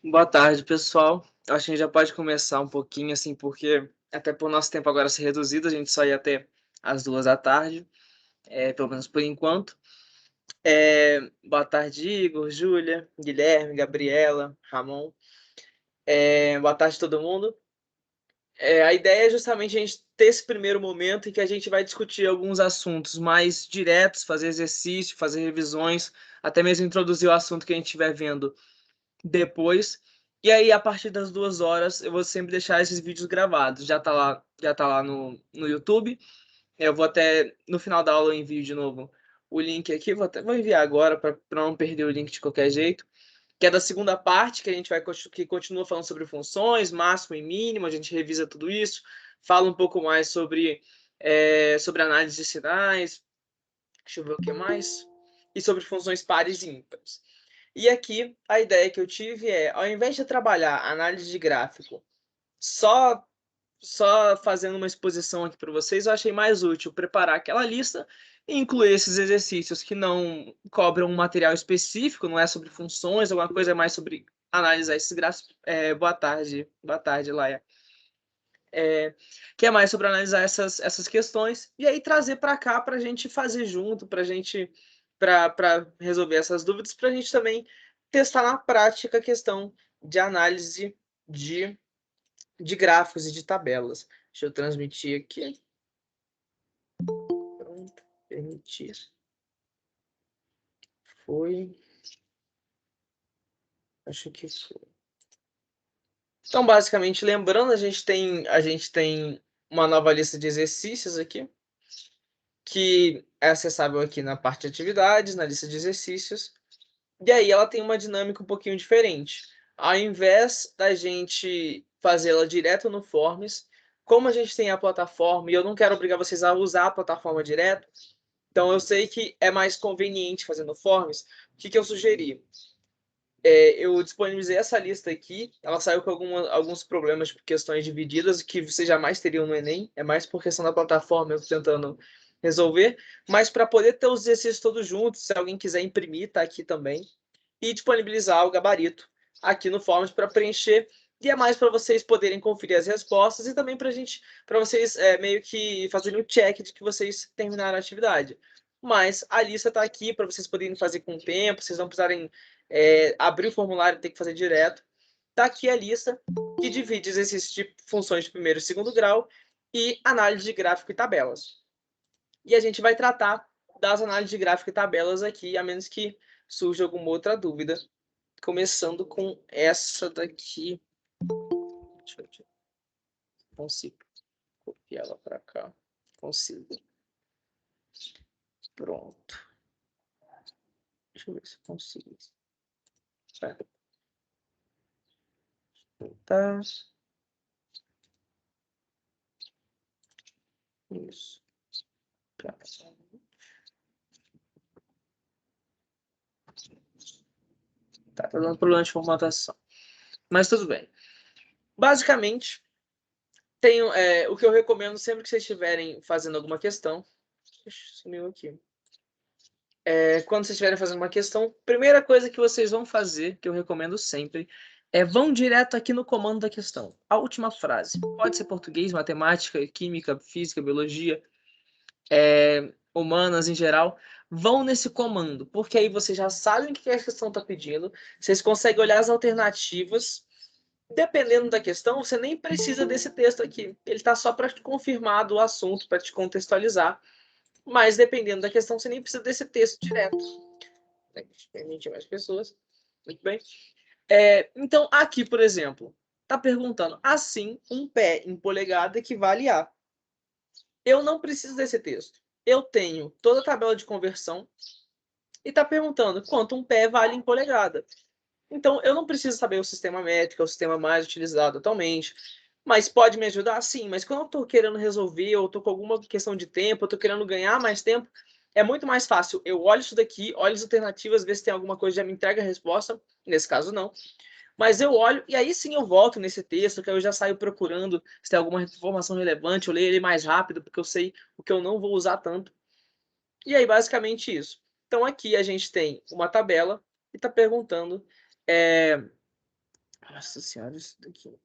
Boa tarde, pessoal. Acho que a gente já pode começar um pouquinho, assim, porque até por nosso tempo agora ser reduzido, a gente só ia até às 2 da tarde, pelo menos por enquanto. Boa tarde, Igor, Júlia, Guilherme, Gabriela, Ramon. Boa tarde, todo mundo. A ideia é justamente a gente ter esse primeiro momento em que a gente vai discutir alguns assuntos mais diretos, fazer exercício, fazer revisões, até mesmo introduzir o assunto que a gente estiver vendo depois. E aí, a partir das 2 horas, eu vou sempre deixar esses vídeos gravados. Já tá lá no YouTube. Eu vou até, no final da aula, eu envio de novo o link aqui. Vou enviar agora para não perder o link de qualquer jeito. Que é da segunda parte, que a gente vai que continua falando sobre funções, máximo e mínimo. A gente revisa tudo isso. Fala um pouco mais sobre análise de sinais. Deixa eu ver o que mais. E sobre funções pares e ímpares. E aqui a ideia que eu tive é, ao invés de trabalhar análise de gráfico só só fazendo uma exposição aqui para vocês, eu achei mais útil preparar aquela lista e incluir esses exercícios que não cobram um material específico, não é sobre funções, alguma coisa mais sobre analisar esses gráficos. Boa tarde, Laia. Que é mais sobre analisar essas questões e aí trazer para cá para a gente fazer junto, para resolver essas dúvidas, para a gente também testar na prática a questão de análise de, de gráficos e de tabelas. Deixa eu transmitir aqui. Pronto, permitir. Foi. Acho que foi. Então, basicamente, lembrando, a gente tem uma nova lista de exercícios aqui, que é acessável aqui na parte de atividades, na lista de exercícios. E aí ela tem uma dinâmica um pouquinho diferente. Ao invés da gente fazê-la direto no Forms, como a gente tem a plataforma, e eu não quero obrigar vocês a usar a plataforma direto, então eu sei que é mais conveniente fazer no Forms. O que eu sugeri? Eu disponibilizei essa lista aqui, ela saiu com alguns problemas por questões divididas, que vocês jamais teriam no Enem, é mais por questão da plataforma eu estou tentando resolver, mas para poder ter os exercícios todos juntos, se alguém quiser imprimir, tá aqui também, e disponibilizar o gabarito aqui no Forms para preencher, e é mais para vocês poderem conferir as respostas e também para vocês meio que fazerem o check de que vocês terminaram a atividade. Mas a lista está aqui para vocês poderem fazer com o tempo, vocês não precisarem abrir o formulário e ter que fazer direto. Está aqui a lista que divide exercícios de funções de primeiro e segundo grau e análise de gráfico e tabelas. E a gente vai tratar das análises de gráfico e tabelas aqui, a menos que surja alguma outra dúvida. Começando com essa daqui. Deixa eu ver. Consigo copiar ela para cá. Consigo. Pronto. Deixa eu ver se eu consigo. Tá. Isso. Tá dando problema de formatação. Mas tudo bem. Basicamente, o que eu recomendo sempre que vocês estiverem fazendo alguma questão. Sumiu aqui. Quando vocês estiverem fazendo uma questão, primeira coisa que vocês vão fazer, que eu recomendo sempre, vão direto aqui no comando da questão. A última frase. Pode ser português, matemática, química, física, biologia, humanas em geral. Vão nesse comando, porque aí vocês já sabem o que a questão está pedindo, vocês conseguem olhar as alternativas. Dependendo da questão, você nem precisa desse texto aqui. Ele está só para te confirmar do assunto, para te contextualizar. Mas dependendo da questão, você nem precisa desse texto direto. Permite mais pessoas. Muito bem. Então, aqui, por exemplo, está perguntando assim, um pé em polegada equivale a. Eu não preciso desse texto. Eu tenho toda a tabela de conversão e está perguntando quanto um pé vale em polegada. Então, eu não preciso saber o sistema métrico, é o sistema mais utilizado atualmente. Mas pode me ajudar? Sim, mas quando eu estou querendo resolver, ou estou com alguma questão de tempo, eu estou querendo ganhar mais tempo, é muito mais fácil. Eu olho isso daqui, olho as alternativas, ver se tem alguma coisa, já me entrega a resposta. Nesse caso, não. Mas eu olho, e aí sim eu volto nesse texto, que eu já saio procurando se tem alguma informação relevante, eu leio ele mais rápido, porque eu sei o que eu não vou usar tanto. E aí, basicamente isso. Então, aqui a gente tem uma tabela e está perguntando Nossa senhora, isso daqui.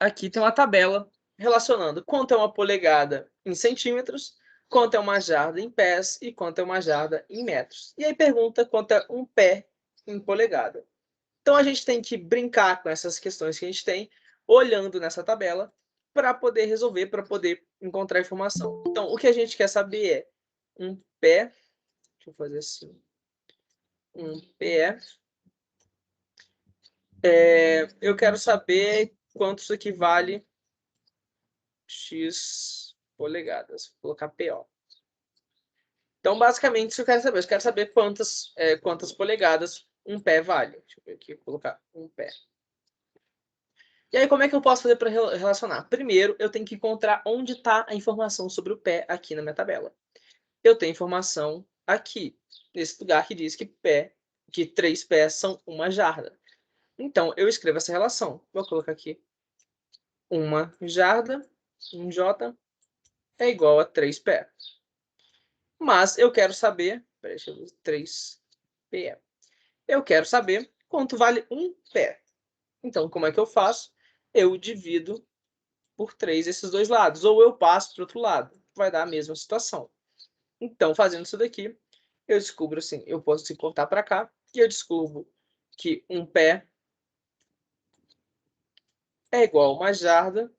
Aqui tem uma tabela relacionando quanto é uma polegada em centímetros, quanto é uma jarda em pés e quanto é uma jarda em metros. E aí pergunta quanto é um pé em polegada. Então a gente tem que brincar com essas questões que a gente tem, olhando nessa tabela, para poder resolver, para poder encontrar informação. Então, o que a gente quer saber é um pé, deixa eu fazer assim, um pé, eu quero saber quanto isso equivale x polegadas, vou colocar PO. Então, basicamente, isso eu quero saber. Eu quero saber quantas polegadas um pé vale. Deixa eu ver aqui, vou colocar um pé. E aí, como é que eu posso fazer para relacionar? Primeiro, eu tenho que encontrar onde está a informação sobre o pé aqui na minha tabela. Eu tenho informação aqui, nesse lugar que diz que 3 pés são uma jarda. Então, eu escrevo essa relação. Vou colocar aqui. Uma jarda, um J, é igual a 3 pés. Mas eu quero saber, peraí, deixa eu ver, 3 pé. Eu quero saber quanto vale um pé. Então, como é que eu faço? Eu divido por 3 esses dois lados, ou eu passo para o outro lado. Vai dar a mesma situação. Então, fazendo isso daqui, eu descubro assim, eu posso se cortar para cá, e eu descubro que um pé é igual a uma jarda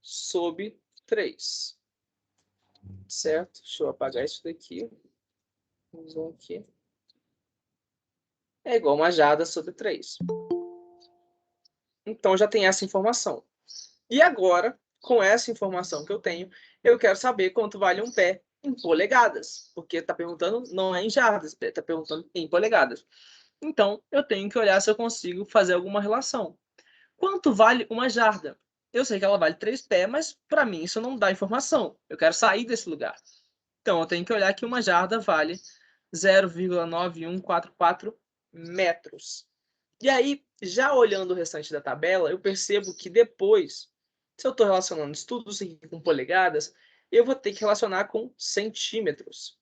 sobre 3. Certo? Deixa eu apagar isso daqui. Vamos ver aqui. É igual a uma jarda sobre 3. Então, já tem essa informação. E agora, com essa informação que eu tenho, eu quero saber quanto vale um pé em polegadas. Porque está perguntando não é em jardas, está perguntando em polegadas. Então, eu tenho que olhar se eu consigo fazer alguma relação. Quanto vale uma jarda? Eu sei que ela vale 3 pés, mas para mim isso não dá informação. Eu quero sair desse lugar. Então, eu tenho que olhar que uma jarda vale 0,9144 metros. E aí, já olhando o restante da tabela, eu percebo que depois, se eu estou relacionando isso tudo aqui com polegadas, eu vou ter que relacionar com centímetros.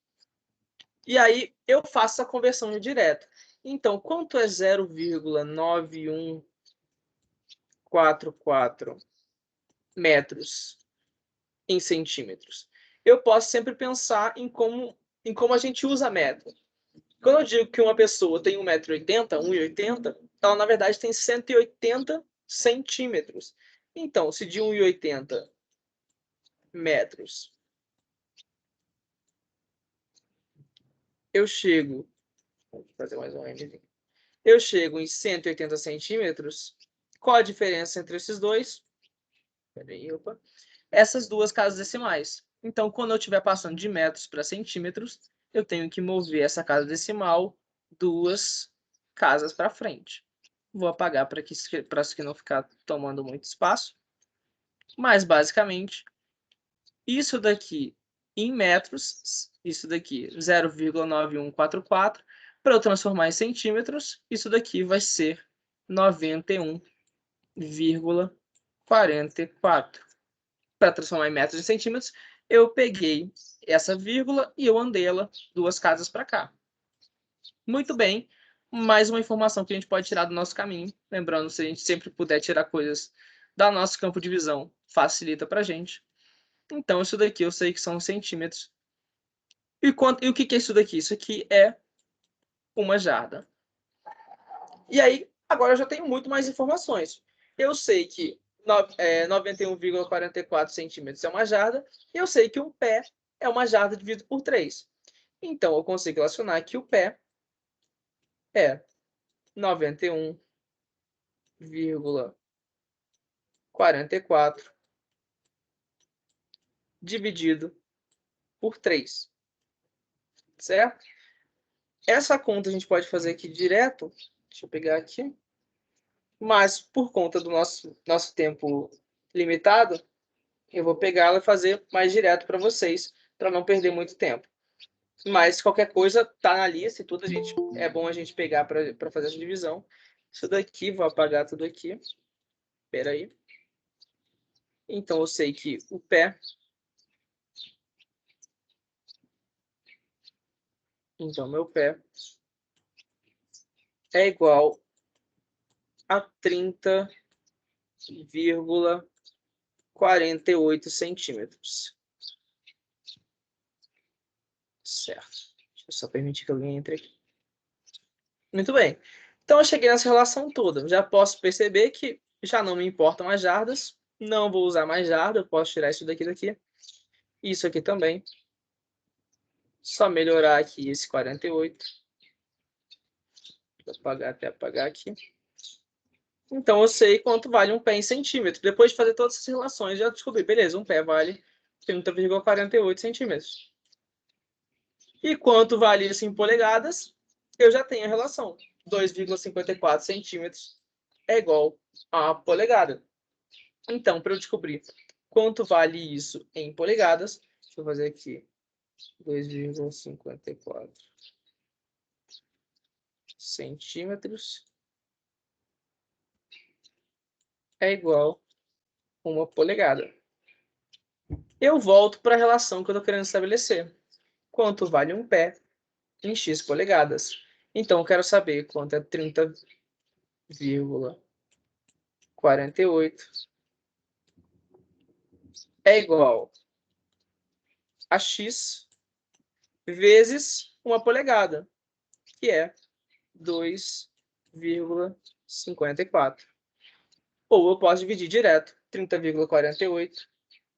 E aí, eu faço a conversão direto. Então, quanto é 0,9144 metros em centímetros? Eu posso sempre pensar em como a gente usa metro. Quando eu digo que uma pessoa tem 1,80 m, 1,80 m, ela na verdade tem 180 centímetros. Então, se de 1,80 metros eu chego, vou fazer mais um M, eu chego em 180 centímetros, qual a diferença entre esses dois? Peraí, opa. Essas duas casas decimais. Então, quando eu estiver passando de metros para centímetros, eu tenho que mover essa casa decimal 2 casas para frente. Vou apagar para isso que não ficar tomando muito espaço. Mas, basicamente, isso daqui em metros, isso daqui 0,9144, para eu transformar em centímetros, isso daqui vai ser 91,44. Para transformar em metros e centímetros, eu peguei essa vírgula e eu andei ela 2 casas para cá. Muito bem, mais uma informação que a gente pode tirar do nosso caminho. Lembrando, se a gente sempre puder tirar coisas do nosso campo de visão, facilita para a gente. Então, isso daqui eu sei que são centímetros. E o que é isso daqui? Isso aqui é uma jarda. E aí, agora eu já tenho muito mais informações. Eu sei que 91,44 centímetros é uma jarda, e eu sei que um pé é uma jarda dividido por 3. Então, eu consigo relacionar que o pé é 91,44 dividido por 3. Certo? Essa conta a gente pode fazer aqui direto. Deixa eu pegar aqui. Mas, por conta do nosso tempo limitado, eu vou pegá-la e fazer mais direto para vocês, para não perder muito tempo. Mas qualquer coisa tá na lista e tudo, é bom a gente pegar para fazer essa divisão. Isso daqui, vou apagar tudo aqui. Espera aí. Então eu sei que o pé Então, meu pé é igual a 30,48 centímetros. Certo. Deixa eu só permitir que alguém entre aqui. Muito bem. Então, eu cheguei nessa relação toda. Já posso perceber que já não me importam as jardas. Não vou usar mais jarda. Eu posso tirar isso daqui. Isso aqui também. Só melhorar aqui esse 48. Vou apagar até apagar aqui. Então, eu sei quanto vale um pé em centímetros. Depois de fazer todas essas relações, já descobri. Beleza, um pé vale 30,48 centímetros. E quanto vale isso em polegadas? Eu já tenho a relação. 2,54 centímetros é igual a polegada. Então, para eu descobrir quanto vale isso em polegadas, deixa eu fazer aqui 2,54 centímetros é igual a uma polegada. Eu volto para a relação que eu estou querendo estabelecer. Quanto vale um pé em x polegadas? Então, eu quero saber quanto é 30,48 é igual a x vezes uma polegada, que é 2,54. Ou eu posso dividir direto 30,48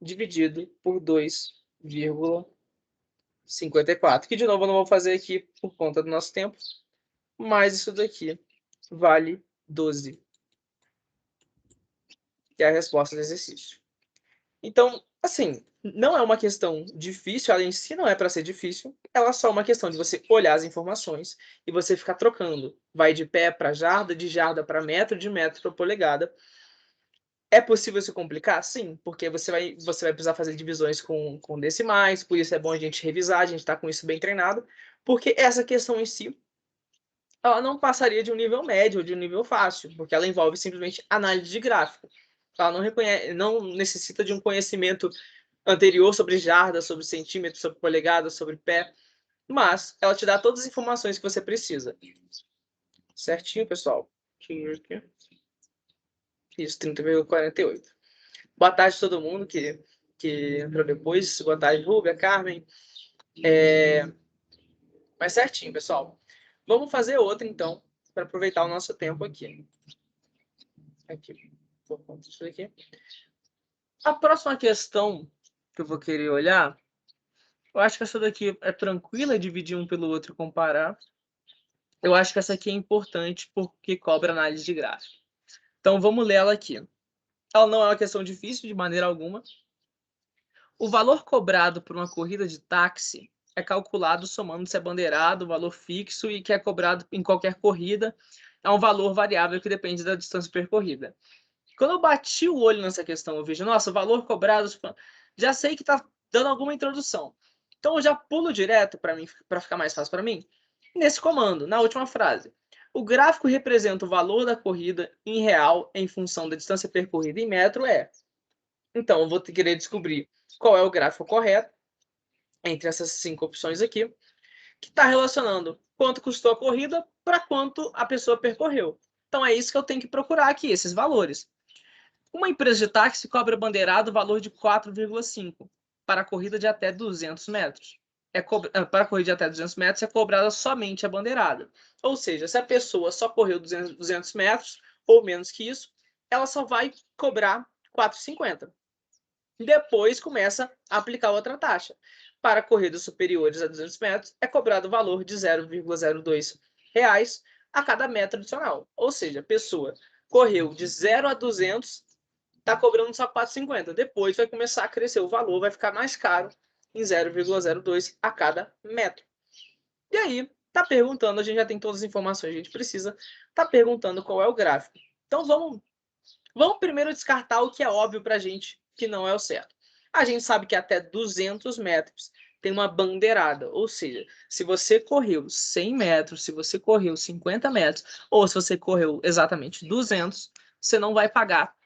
dividido por 2,54, que de novo eu não vou fazer aqui por conta do nosso tempo, mas isso daqui vale 12, que é a resposta do exercício. Então, assim, não é uma questão difícil, ela em si não é para ser difícil, ela é só uma questão de você olhar as informações e você ficar trocando. Vai de pé para jarda, de jarda para metro, de metro para polegada. É possível se complicar? Sim, porque você vai precisar fazer divisões com decimais, por isso é bom a gente revisar, a gente está com isso bem treinado, porque essa questão em si, ela não passaria de um nível médio ou de um nível fácil, porque ela envolve simplesmente análise de gráfico. Ela não necessita de um conhecimento anterior sobre jarda, sobre centímetro, sobre polegada, sobre pé, mas ela te dá todas as informações que você precisa. Certinho, pessoal? Isso, 30,48. Boa tarde a todo mundo que entrou depois. Boa tarde, Rúbia, Carmen. Mas certinho, pessoal. Vamos fazer outra, então, para aproveitar o nosso tempo aqui. Por conta disso aqui. A próxima questão que eu vou querer olhar, eu acho que essa daqui é tranquila, dividir um pelo outro e comparar. Eu acho que essa aqui é importante porque cobra análise de gráfico. Então, vamos ler ela aqui. Ela não é uma questão difícil de maneira alguma. O valor cobrado por uma corrida de táxi é calculado somando-se a bandeirada, o valor fixo e que é cobrado em qualquer corrida é um valor variável que depende da distância percorrida. Quando eu bati o olho nessa questão, eu vejo, nossa, o valor cobrado, já sei que está dando alguma introdução. Então eu já pulo direto para ficar mais fácil para mim, nesse comando, na última frase. O gráfico representa o valor da corrida em real em função da distância percorrida em metro Então, eu vou querer descobrir qual é o gráfico correto entre essas 5 opções aqui, que está relacionando quanto custou a corrida para quanto a pessoa percorreu. Então, é isso que eu tenho que procurar aqui, esses valores. Uma empresa de táxi cobra bandeirado o valor de 4,5 para a corrida de até 200 metros. Para a corrida de até 200 metros é cobrada somente a bandeirada. Ou seja, se a pessoa só correu 200 metros ou menos que isso, ela só vai cobrar 4,50. Depois começa a aplicar outra taxa. Para corridas superiores a 200 metros, é cobrado o valor de 0,02 reais a cada metro adicional. Ou seja, a pessoa correu de 0 a 200, está cobrando só 4,50. Depois vai começar a crescer o valor, vai ficar mais caro em 0,02 a cada metro. E aí, está perguntando, a gente já tem todas as informações que a gente precisa, está perguntando qual é o gráfico. Então vamos primeiro descartar o que é óbvio para a gente que não é o certo. A gente sabe que até 200 metros tem uma bandeirada, ou seja, se você correu 100 metros, se você correu 50 metros, ou se você correu exatamente 200, você não vai pagar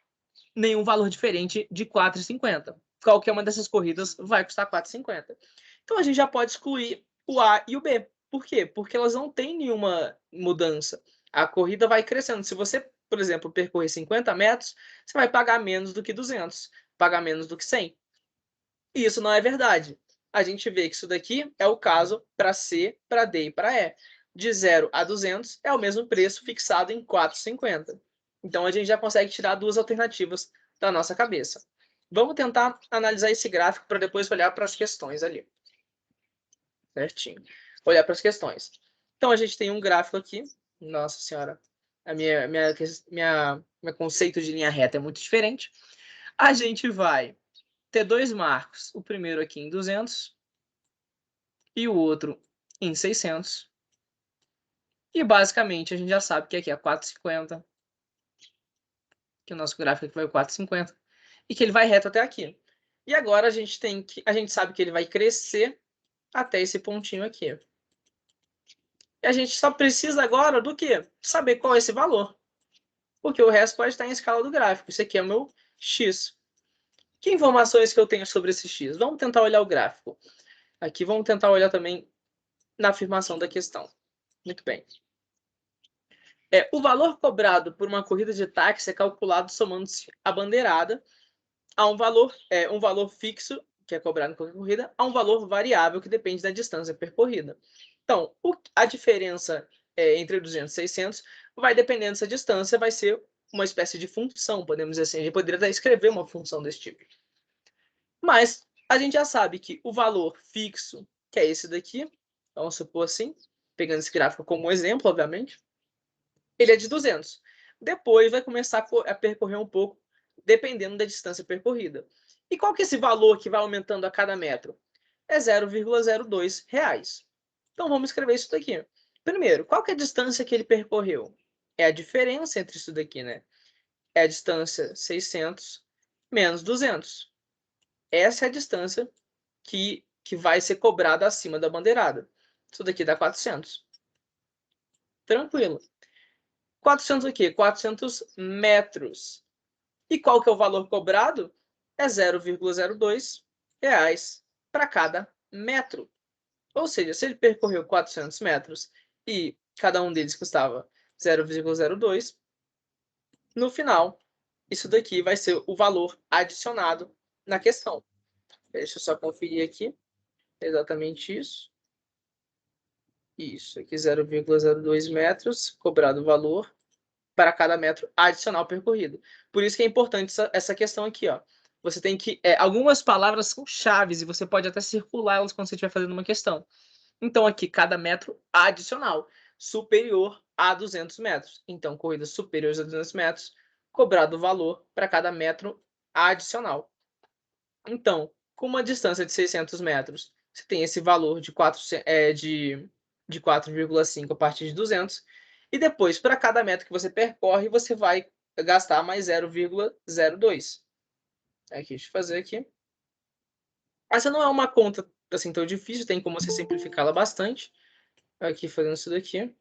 nenhum valor diferente de 4,50. Qualquer uma dessas corridas vai custar 4,50. Então a gente já pode excluir o A e o B. Por quê? Porque elas não têm nenhuma mudança. A corrida vai crescendo. Se você, por exemplo, percorrer 50 metros, você vai pagar menos do que 200, pagar menos do que 100. E isso não é verdade. A gente vê que isso daqui é o caso para C, para D e para E. De 0 a 200 é o mesmo preço fixado em 4,50. Então a gente já consegue tirar duas alternativas da nossa cabeça. Vamos tentar analisar esse gráfico para depois olhar para as questões ali. Certinho. Olhar para as questões. Então a gente tem um gráfico aqui. Nossa senhora, a meu conceito de linha reta é muito diferente. A gente vai ter dois marcos. O primeiro aqui em 200 e o outro em 600. E basicamente a gente já sabe que aqui é 4,50. Que o nosso gráfico aqui vai 4,50. E que ele vai reto até aqui. E agora a gente sabe que ele vai crescer até esse pontinho aqui. E a gente só precisa agora do quê? Saber qual é esse valor. Porque o resto pode estar em escala do gráfico. Isso aqui é o meu x. Que informações que eu tenho sobre esse x? Vamos tentar olhar o gráfico. Aqui vamos tentar olhar também na afirmação da questão. Muito bem. O valor cobrado por uma corrida de táxi é calculado somando-se a bandeirada a um valor fixo, que é cobrado em qualquer corrida, a um valor variável que depende da distância percorrida. Então, a diferença entre 200 e 600 vai dependendo dessa distância, vai ser uma espécie de função, podemos dizer assim. A gente poderia até escrever uma função desse tipo. Mas a gente já sabe que o valor fixo, que é esse daqui, vamos supor assim, pegando esse gráfico como exemplo, obviamente, ele é de 200. Depois vai começar a percorrer um pouco, dependendo da distância percorrida. E qual que é esse valor que vai aumentando a cada metro? É 0,02 reais. Então vamos escrever isso daqui. Primeiro, qual que é a distância que ele percorreu? É a diferença entre isso daqui, né? É a distância 600 menos 200. Essa é a distância que vai ser cobrada acima da bandeirada. Isso daqui dá 400. Tranquilo. 400 o quê? 400 metros. E qual que é o valor cobrado? É 0,02 reais para cada metro. Ou seja, se ele percorreu 400 metros e cada um deles custava 0,02, no final, isso daqui vai ser o valor adicionado na questão. Deixa eu só conferir aqui. Exatamente isso. Isso, aqui 0,02 metros, cobrado o valor para cada metro adicional percorrido. Por isso que é importante essa questão aqui, ó. Você tem que... algumas palavras são chaves e você pode até circular elas quando você estiver fazendo uma questão. Então, aqui, cada metro adicional, superior a 200 metros. Então, corridas superiores a 200 metros, cobrado o valor para cada metro adicional. Então, com uma distância de 600 metros, você tem esse valor de 4,5 a partir de 200. E depois, para cada metro que você percorre, você vai gastar mais 0,02. Aqui, deixa eu fazer aqui. Essa não é uma conta assim tão difícil, tem como você simplificá-la bastante. Aqui, fazendo isso daqui.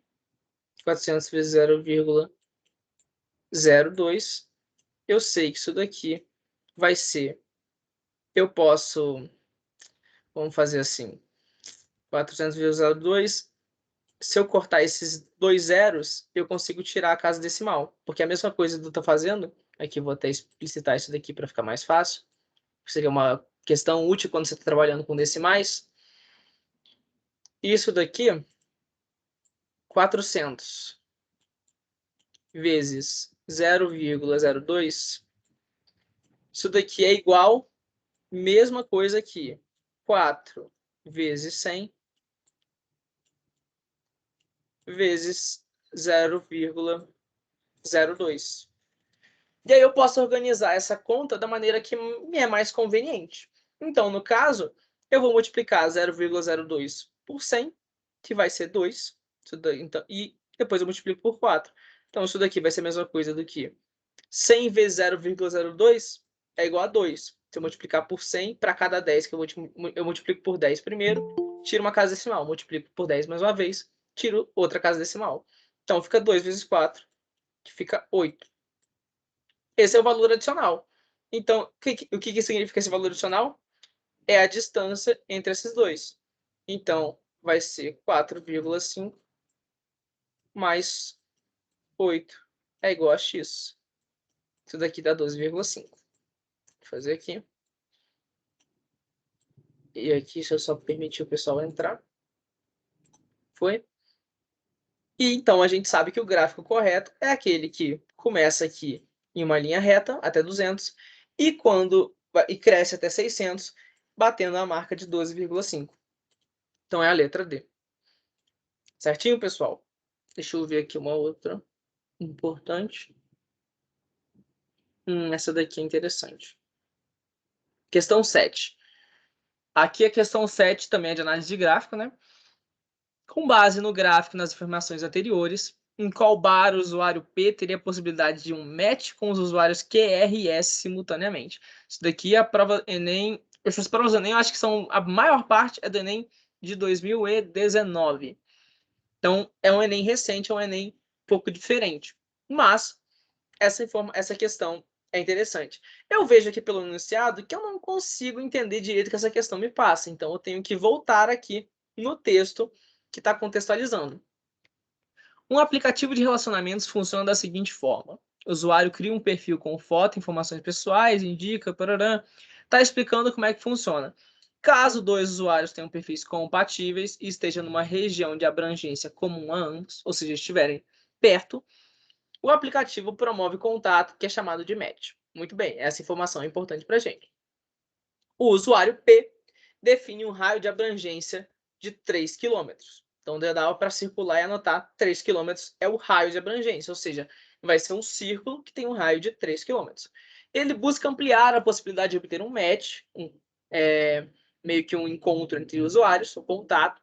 400 vezes 0,02. Eu sei que isso daqui vai ser... Eu posso... Vamos fazer assim. 400 vezes 0,2. Se eu cortar esses dois zeros, eu consigo tirar a casa decimal. Porque a mesma coisa que eu estou fazendo, aqui eu vou até explicitar isso daqui para ficar mais fácil. Seria uma questão útil quando você está trabalhando com decimais. Isso daqui, 400 vezes 0,02, isso daqui é igual, mesma coisa aqui, 4 vezes 100 vezes 0,02. E aí eu posso organizar essa conta da maneira que me é mais conveniente. Então, no caso, eu vou multiplicar 0,02 por 100, que vai ser 2. Então, e depois eu multiplico por 4. Então, isso daqui vai ser a mesma coisa do que 100 vezes 0,02 é igual a 2. Se eu multiplicar por 100, para cada 10 que eu multiplico por 10 primeiro, tiro uma casa decimal. Multiplico por 10 mais uma vez, tiro outra casa decimal. Então, fica 2 vezes 4, que fica 8. Esse é o valor adicional. Então, o que significa esse valor adicional? É a distância entre esses dois. Então, vai ser 4,5 mais 8 é igual a x. Isso daqui dá 12,5. Vou fazer aqui. E aqui, deixa eu só permitir o pessoal entrar. Foi. E então a gente sabe que o gráfico correto é aquele que começa aqui em uma linha reta até 200 e cresce até 600, batendo a marca de 12,5. Então é a letra D. Certinho, pessoal? Deixa eu ver aqui uma outra importante. Essa daqui é interessante. Questão 7. Aqui a questão 7 também é de análise de gráfico, né? Com base no gráfico e nas informações anteriores, em qual bar o usuário P teria a possibilidade de um match com os usuários QR e S simultaneamente. Isso daqui é a prova Enem. Essas provas Enem, eu acho que são. A maior parte é do Enem de 2019. Então, é um Enem recente, é um Enem um pouco diferente. Mas, essa questão é interessante. Eu vejo aqui pelo enunciado que eu não consigo entender direito o que essa questão me passa. Então, eu tenho que voltar aqui no texto que está contextualizando. Um aplicativo de relacionamentos funciona da seguinte forma. O usuário cria um perfil com foto, informações pessoais, indica, parará, está explicando como é que funciona. Caso dois usuários tenham perfis compatíveis e estejam numa região de abrangência comum a ambos, ou seja, estiverem perto, o aplicativo promove contato, que é chamado de match. Muito bem, essa informação é importante para a gente. O usuário P define um raio de abrangência de 3 km. Então, dava para circular e anotar 3 km é o raio de abrangência, ou seja, vai ser um círculo que tem um raio de 3 km. Ele busca ampliar a possibilidade de obter um match, meio que um encontro entre usuários, um contato,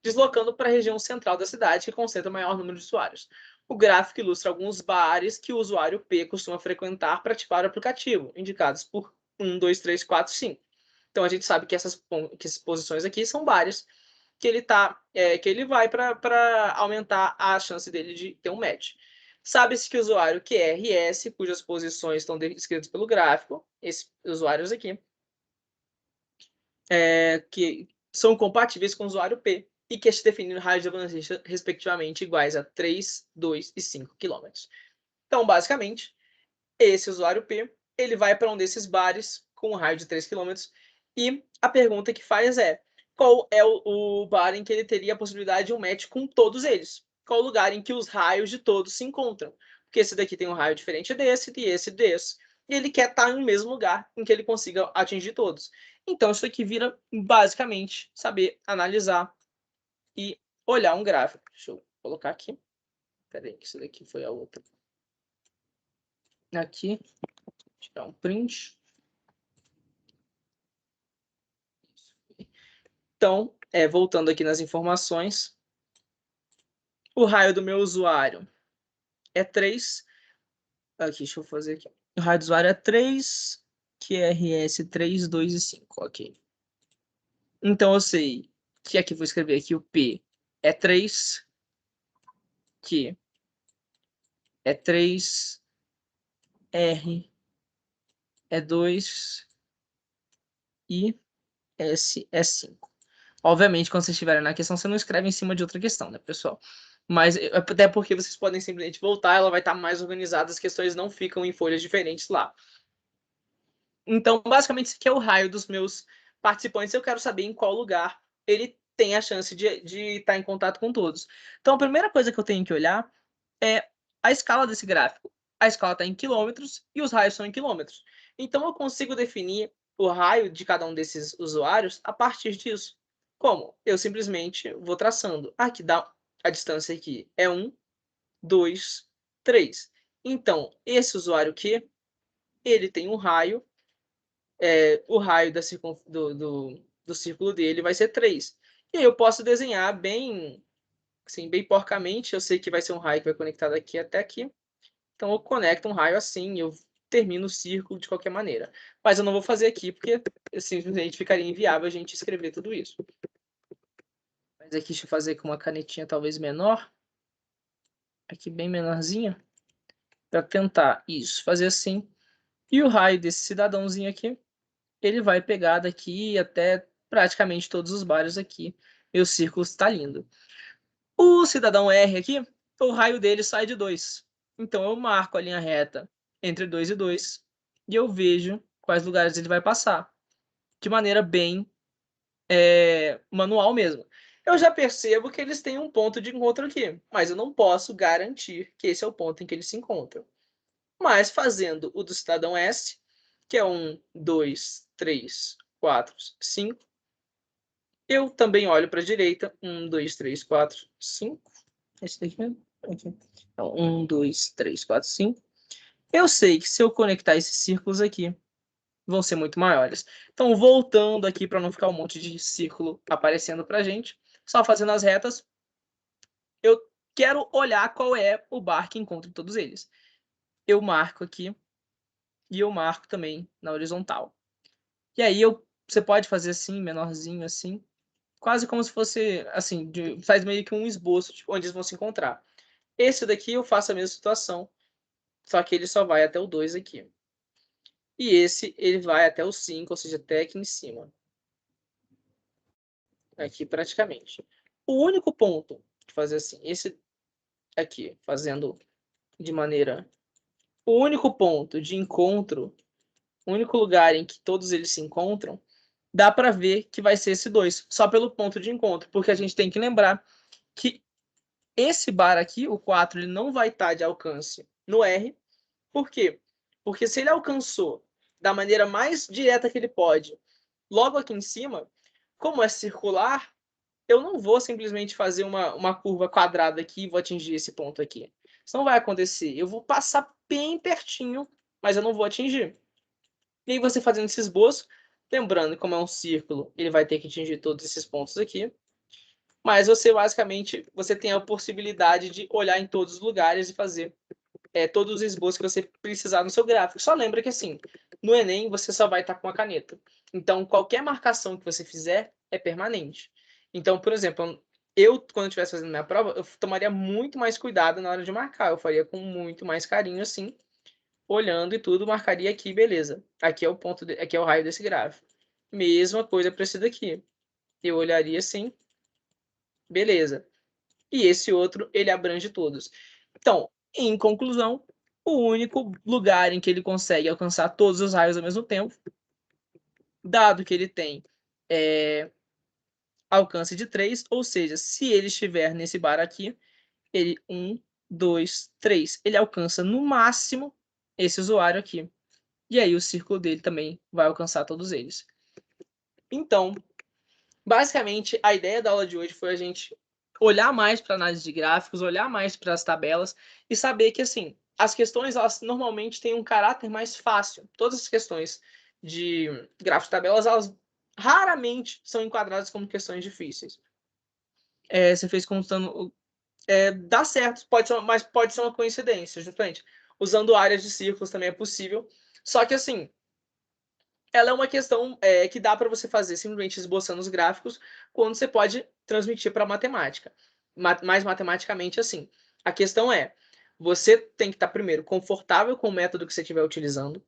deslocando para a região central da cidade, que concentra o maior número de usuários. O gráfico ilustra alguns bares que o usuário P costuma frequentar para ativar o aplicativo, indicados por 1, 2, 3, 4, 5. Então a gente sabe que essas posições aqui são bares que ele vai para aumentar a chance dele de ter um match. Sabe-se que o usuário QR e S, cujas posições estão descritas pelo gráfico, esses usuários aqui, que são compatíveis com o usuário P e que se definem raios de abrangência respectivamente iguais a 3, 2 e 5 km. Então, basicamente, esse usuário P ele vai para um desses bares com um raio de 3 km e a pergunta que faz é qual é o bar em que ele teria a possibilidade de um match com todos eles? Qual o lugar em que os raios de todos se encontram? Porque esse daqui tem um raio diferente desse e esse desse. E ele quer estar no mesmo lugar em que ele consiga atingir todos. Então, isso aqui vira, basicamente, saber analisar e olhar um gráfico. Deixa eu colocar aqui. Peraí, que isso daqui foi a outra. Aqui. Tirar um print. Então, voltando aqui nas informações, o raio do meu usuário é 3. Aqui, deixa eu fazer aqui. O raio do usuário é 3, QRS 3, 2 e 5. Ok. Então, eu sei que aqui vou escrever aqui o P é 3, Q é 3, R é 2 e S é 5. Obviamente, quando vocês estiverem na questão, você não escreve em cima de outra questão, né, pessoal? Mas até porque vocês podem simplesmente voltar, ela vai estar mais organizada, as questões não ficam em folhas diferentes lá. Então, basicamente, esse aqui é o raio dos meus participantes. Eu quero saber em qual lugar ele tem a chance de estar em contato com todos. Então, a primeira coisa que eu tenho que olhar é a escala desse gráfico. A escala está em quilômetros e os raios são em quilômetros. Então, eu consigo definir o raio de cada um desses usuários a partir disso. Como? Eu simplesmente vou traçando. Aqui dá a distância aqui é 1, 2, 3. Então, esse usuário aqui, ele tem um raio, o raio do círculo dele vai ser 3. E aí eu posso desenhar bem, assim, bem porcamente. Eu sei que vai ser um raio que vai conectar daqui até aqui. Então, eu conecto um raio assim, eu termino o círculo de qualquer maneira. Mas eu não vou fazer aqui, porque simplesmente ficaria inviável a gente escrever tudo isso. Mas aqui, deixa eu fazer com uma canetinha talvez menor. Aqui bem menorzinha. Para tentar isso, fazer assim. E o raio desse cidadãozinho aqui, ele vai pegar daqui até praticamente todos os bairros aqui. meu círculo está lindo. O cidadão R aqui, o raio dele sai de 2. Então eu marco a linha reta entre 2 e 2 e eu vejo quais lugares ele vai passar, de maneira bem manual mesmo. Eu já percebo que eles têm um ponto de encontro aqui, mas eu não posso garantir que esse é o ponto em que eles se encontram. Mas fazendo o do cidadão S, que é 1, 2, 3, 4, 5, eu também olho para a direita. 1, 2, 3, 4, 5. Esse daqui mesmo? Aqui. Então, 1, 2, 3, 4, 5. Eu sei que se eu conectar esses círculos aqui, vão ser muito maiores. Então, voltando aqui para não ficar um monte de círculo aparecendo para a gente, só fazendo as retas, eu quero olhar qual é o bar que encontra todos eles. Eu marco aqui e eu marco também na horizontal. E aí você pode fazer assim, menorzinho assim, quase como se fosse, assim, faz meio que um esboço de onde eles vão se encontrar. Esse daqui eu faço a mesma situação, só que ele só vai até o 2 aqui. E esse, ele vai até o 5, ou seja, até aqui em cima. Aqui praticamente. O único ponto de fazer assim, esse aqui, fazendo de maneira... O único ponto de encontro, o único lugar em que todos eles se encontram, dá para ver que vai ser esse 2, só pelo ponto de encontro, porque a gente tem que lembrar que esse bar aqui, o 4, ele não vai estar de alcance no R. Por quê? Porque se ele alcançou da maneira mais direta que ele pode, logo aqui em cima, como é circular, eu não vou simplesmente fazer uma curva quadrada aqui e vou atingir esse ponto aqui. Isso não vai acontecer. Eu vou passar bem pertinho, mas eu não vou atingir. E aí você fazendo esse esboço, lembrando como é um círculo, ele vai ter que atingir todos esses pontos aqui. Mas você basicamente você tem a possibilidade de olhar em todos os lugares e fazer todos os esboços que você precisar no seu gráfico. Só lembra que assim, no Enem você só vai estar com a caneta. Então qualquer marcação que você fizer é permanente. Então, por exemplo, eu quando eu estivesse fazendo minha prova, eu tomaria muito mais cuidado na hora de marcar. Eu faria com muito mais carinho assim, olhando e tudo, marcaria aqui, beleza. Aqui é o ponto, aqui é o raio desse gráfico. Mesma coisa para esse daqui. Eu olharia assim, beleza. E esse outro, ele abrange todos. Então, em conclusão, o único lugar em que ele consegue alcançar todos os raios ao mesmo tempo, dado que ele tem alcance de 3, ou seja, se ele estiver nesse bar aqui, ele 1, 2, 3, ele alcança no máximo esse usuário aqui. E aí o círculo dele também vai alcançar todos eles. Então, basicamente, a ideia da aula de hoje foi a gente olhar mais para análise de gráficos, olhar mais para as tabelas e saber que, assim, as questões, elas normalmente têm um caráter mais fácil. Todas as questões de gráficos e tabelas, elas raramente são enquadradas como questões difíceis. Você fez contando... dá certo, mas pode ser uma coincidência, justamente. Usando áreas de círculos também é possível. Só que, assim, ela é uma questão que dá para você fazer simplesmente esboçando os gráficos, quando você pode transmitir para matemática. Mais matematicamente assim. A questão é, você tem que estar, primeiro, confortável com o método que você estiver utilizando,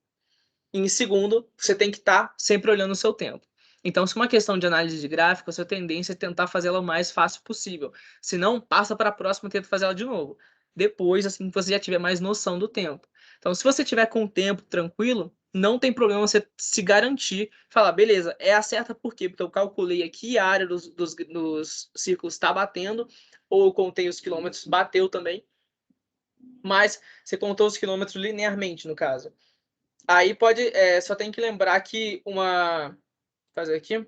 e em segundo, você tem que estar sempre olhando o seu tempo. Então, se uma questão de análise de gráfico, a sua tendência é tentar fazê-la o mais fácil possível. Se não, passa para a próxima e tenta fazer ela de novo. Depois, assim que você já tiver mais noção do tempo. Então, se você tiver com o tempo tranquilo, não tem problema você se garantir, falar, beleza, é a certa por quê? Porque eu calculei aqui a área dos círculos está batendo, ou eu contei os quilômetros, bateu também, mas você contou os quilômetros linearmente, no caso. Aí só tem que lembrar que fazer aqui,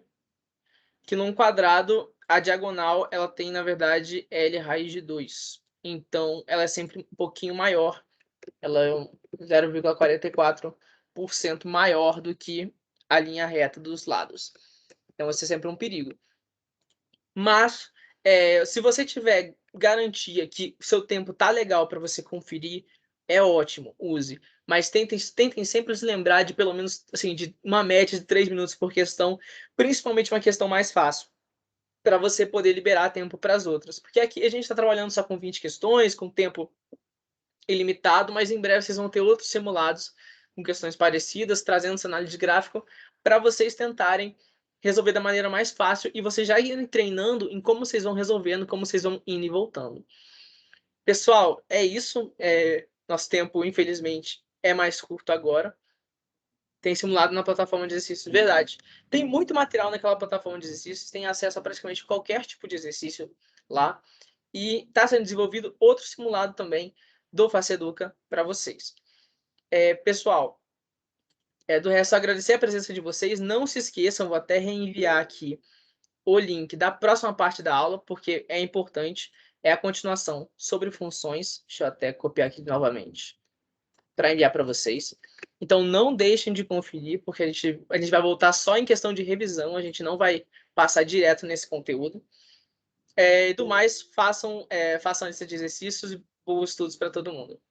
que num quadrado, a diagonal, ela tem, na verdade, L raiz de 2. Então, ela é sempre um pouquinho maior. Ela é 0,44% maior do que a linha reta dos lados. Então, vai ser sempre um perigo. Mas, se você tiver garantia que o seu tempo tá legal para você conferir, é ótimo, use. Mas tentem sempre se lembrar de pelo menos assim, de uma média de 3 minutos por questão, principalmente uma questão mais fácil, para você poder liberar tempo para as outras. Porque aqui a gente está trabalhando só com 20 questões, com tempo ilimitado, mas em breve vocês vão ter outros simulados com questões parecidas, trazendo essa análise de gráfico para vocês tentarem resolver da maneira mais fácil e vocês já irem treinando em como vocês vão resolvendo, como vocês vão indo e voltando. Pessoal, é isso. Nosso tempo, infelizmente, é mais curto agora. Tem simulado na plataforma de exercícios, verdade. Tem muito material naquela plataforma de exercícios, tem acesso a praticamente qualquer tipo de exercício lá. E está sendo desenvolvido outro simulado também do Faceduca para vocês. Pessoal, do resto, agradecer a presença de vocês. Não se esqueçam, vou até reenviar aqui o link da próxima parte da aula, porque é importante. É a continuação sobre funções. Deixa eu até copiar aqui novamente para enviar para vocês. Então, não deixem de conferir, porque a gente vai voltar só em questão de revisão, a gente não vai passar direto nesse conteúdo. E do mais, façam a lista de exercícios e bons estudos para todo mundo.